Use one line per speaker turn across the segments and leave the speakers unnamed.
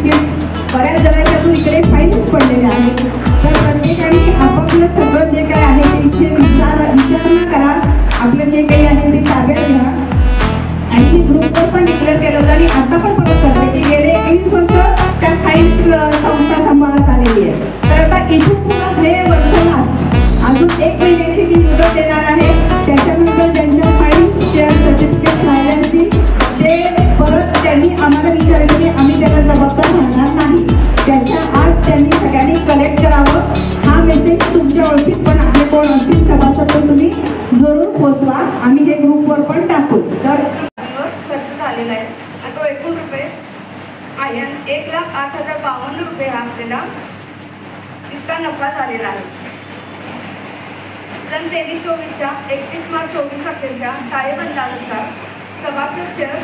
Gift बऱ्याच जणांच्या इकडे फाईल्स पडलेल्या आहेत. तर प्रत्येकाने आपापलं सगळं जे काही आहे ते इथे विचारणा करा, आपलं जे काही आहे ते ताब्यात घ्या. आणि मी ग्रुपवर पण डिक्लेअर केलं होतं आणि आता पण परत करते की गेले 21 वर्ष त्या फाईल्स संस्था सांभाळत आलेली आहे. तर आता इथून हे वर्षाला अजून 1 महिन्याची मी मुदत देणार आहे. त्याच्यानंतर ज्यांच्या फाईल्स शेअर सर्टिफिकेट राहिले असतील ते परत त्यांनी आम्हाला विचारलं की आम्ही त्याला जबाबदार राहणार नाही. त्याच्या आज त्यांनी सगळ्यांनी कलेक्ट करावं. हा मेसेज तुमच्या ओळखीत पण आहे, कोण असतील सभासद तर तुम्ही जरूर पोचवा. आम्ही हे ग्रुपवर पण टाकू. तर
खर्च झालेला आहे आणि तो एकूण रुपये आहे 1,08,052 रुपये हा आपल्याला इतका नफा झालेला आहे. सन 23-24च्या 31 मार्च 24 अखेरच्या ताळेबंदानुसार सभासद शेअर,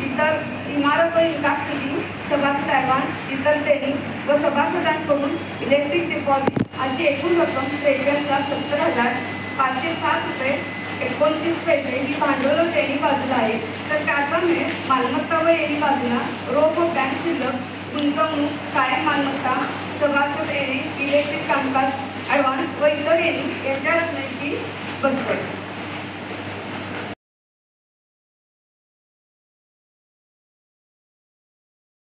इतर इमारत व विकास निधी, सभासद ॲडव्हान्स, इतर देणी व सभासदांकडून इलेक्ट्रिक डिपॉझिट अशी एकूण रक्कम 63,70,507 रुपये 29 पैसे ही भांडवल व देणी बाजूला आहे. तर त्याप्रमाणे मालमत्ता व येणी बाजूला रोख व बँक शिल्लक, गुंतवणूक, कायम मालमत्ता, सभासद येणे, इलेक्ट्रिक कामकाज, ॲडव्हान्स व इतर येणी यांच्या रकमेची बसते.